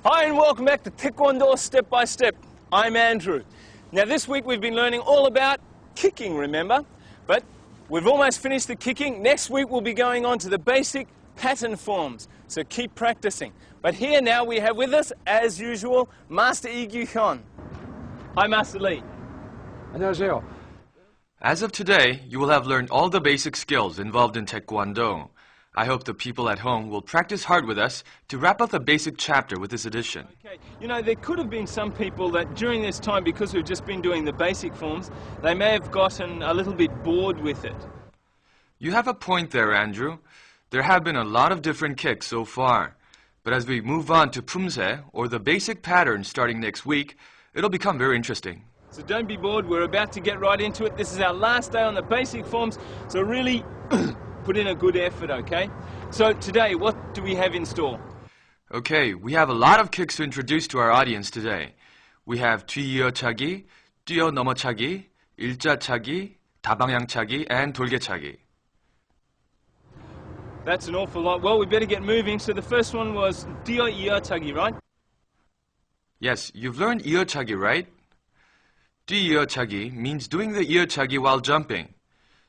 Hi and welcome back to Taekwondo Step by Step. I'm Andrew. Now this week we've been learning all about kicking, remember? But we've almost finished the kicking. Next week we'll be going on to the basic pattern forms, so keep practicing. But here now we have with us, as usual, Master Lee Hyun. Hi Master Lee. 안녕하세요. As of today, you will have learned all the basic skills involved in Taekwondo. I hope the people at home will practice hard with us to wrap up the basic chapter with this edition. Okay, you know, there could have been some people that during this time, because we've just been doing the basic forms, they may have gotten a little bit bored with it. You have a point there, Andrew. There have been a lot of different kicks so far. But as we move on to Pumse, or the basic pattern starting next week, it'll become very interesting. So don't be bored, we're about to get right into it. This is our last day on the basic forms, so really put in a good effort, okay? So today, what do we have in store? Okay, we have a lot of kicks to introduce to our audience today. We have 뒤이어차기, 뛰어넘어차기, 일자차기, 다방향차기, and 돌개차기. That's an awful lot. Well, we better get moving. So the first one was 뒤이어차기, right? Yes, you've learned 이어차기, right? 뒤이어차기 means doing the 이어차기 while jumping.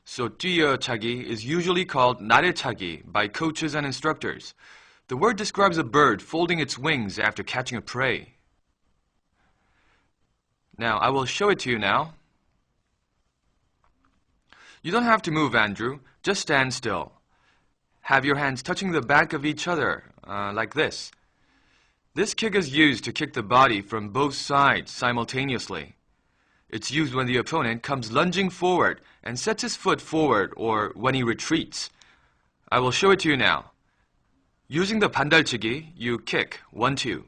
So 뒤이어차기 is usually called 나래차기 by coaches and instructors. The word describes a bird folding its wings after catching a prey. Now, I will show it to you now. You don't have to move, Andrew. Just stand still. Have your hands touching the back of each other, like this. This kick is used to kick the body from both sides simultaneously. It's used when the opponent comes lunging forward and sets his foot forward or when he retreats. I will show it to you now. Using the 반달치기, you kick 1, 2.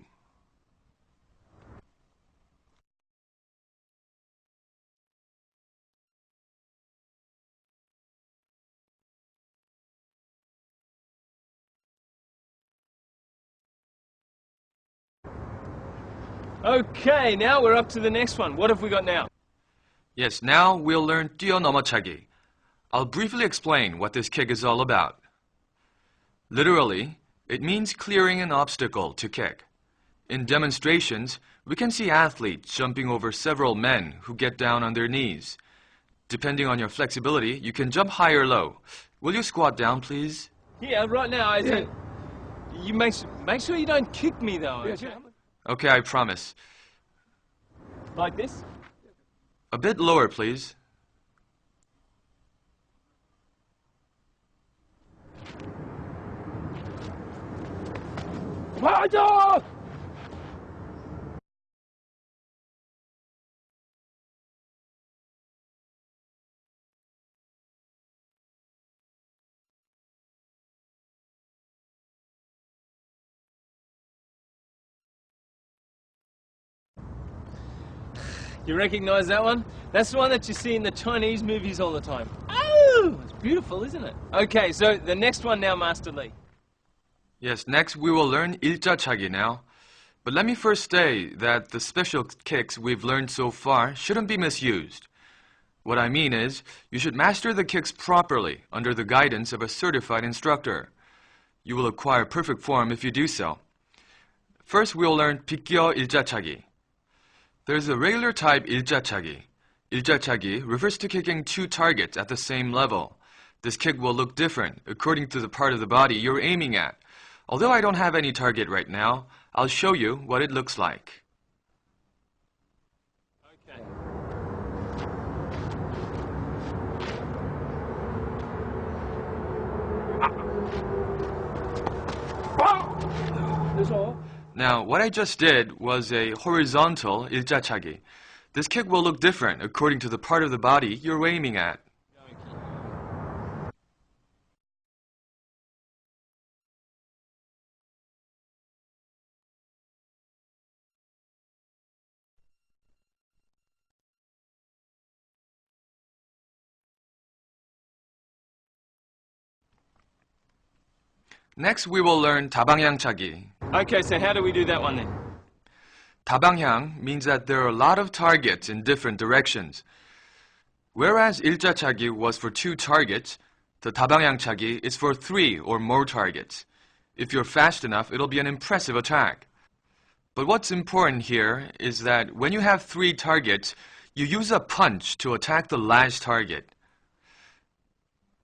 Okay, now we're up to the next one. What have we got now? Yes, now we'll learn 뛰어넘어차기. I'll briefly explain what this kick is all about. Literally, it means clearing an obstacle to kick. In demonstrations, we can see athletes jumping over several men who get down on their knees. Depending on your flexibility, you can jump high or low. Will you squat down, please? Yeah, right now, you make sure you don't kick me though. Okay? Okay, I promise. Like this? A bit lower, please. 맞아! You recognize that one? That's the one that you see in the Chinese movies all the time. Oh, it's beautiful, isn't it? Okay, so the next one now, Master Lee. Yes, next we will learn 일자차기 now. But let me first say that the special kicks we've learned so far shouldn't be misused. What I mean is, you should master the kicks properly under the guidance of a certified instructor. You will acquire perfect form if you do so. First, we'll learn 비껴 일자차기. There's a regular type 일자차기. 일자차기 refers to kicking two targets at the same level. This kick will look different according to the part of the body you're aiming at. Although I don't have any target right now, I'll show you what it looks like. Okay. That's all. Now, what I just did was a horizontal 일자차기. This kick will look different according to the part of the body you're aiming at. Next, we will learn 다방향차기. Okay, so how do we do that one then? 다방향 means that there are a lot of targets in different directions. Whereas 일자차기 was for 2 targets, the 다방향차기 is for 3 or more targets. If you're fast enough, it'll be an impressive attack. But what's important here is that when you have 3 targets, you use a punch to attack the last target.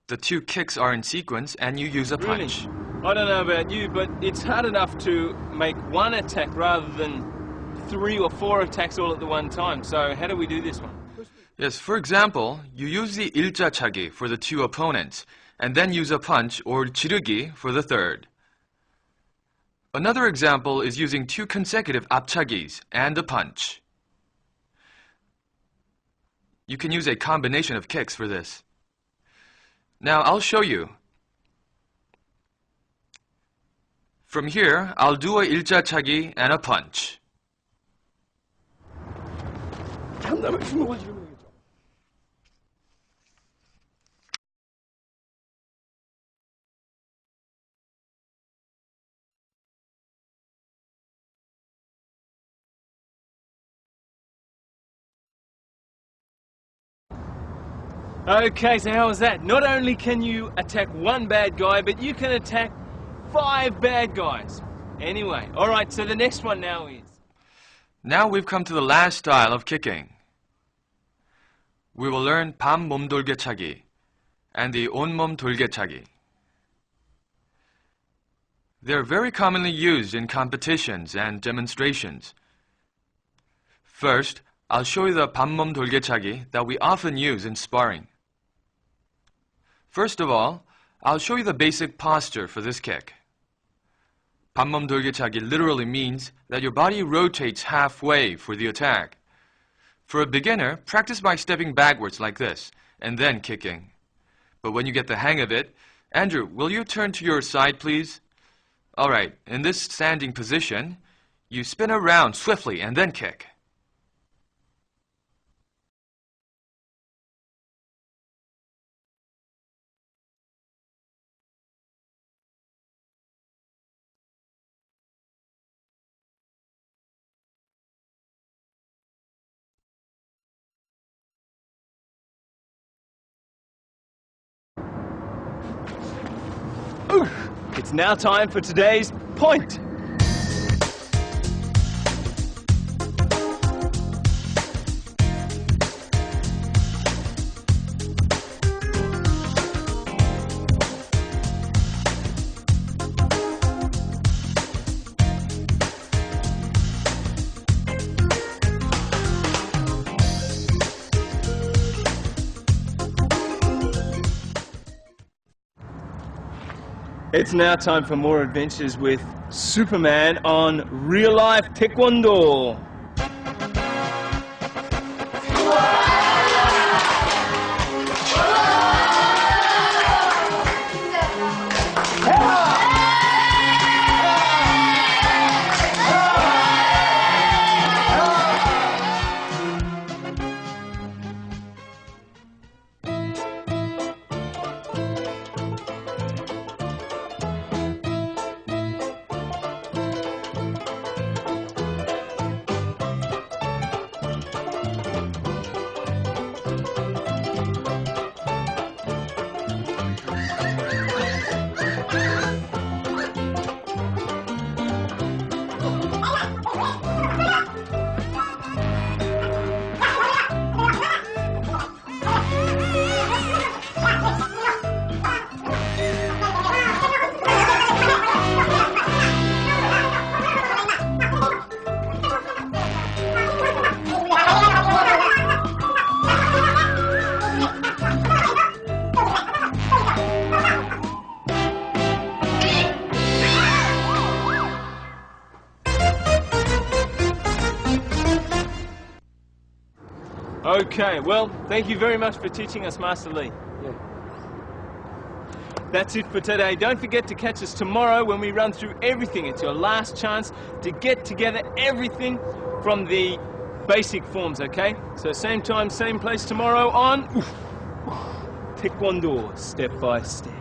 The 2 kicks are in sequence and you use a punch. Really? I don't know about you, but it's hard enough to make 1 attack rather than 3 or 4 attacks all at the one time. So how do we do this one? Yes, for example, you use the 일자차기 for the 2 opponents, and then use a punch or 지르기 for the 3rd. Another example is using 2 consecutive 앞차기s and a punch. You can use a combination of kicks for this. Now I'll show you. From here, I'll do a 일자차기 and a punch. Okay, so how was that? Not only can you attack 1 bad guy, but you can attack 5 bad guys. Anyway, alright, so the next one now is... Now we've come to the last style of kicking. We will learn 반 몸돌개차기 and the 온몸 돌개차기. They're very commonly used in competitions and demonstrations. First, I'll show you the 반몸 돌개차기 that we often use in sparring. First of all, I'll show you the basic posture for this kick. 반몸 돌개차기 literally means that your body rotates halfway for the attack. For a beginner, practice by stepping backwards like this, and then kicking. But when you get the hang of it, Andrew, will you turn to your side, please? Alright, in this standing position, you spin around swiftly and then kick. It's now time for today's point. It's now time for more adventures with Superman on real-life Taekwondo. Okay, well, thank you very much for teaching us, Master Lee. Yeah. That's it for today. Don't forget to catch us tomorrow when we run through everything. It's your last chance to get together everything from the basic forms, okay? So same time, same place tomorrow on Taekwondo, step by step.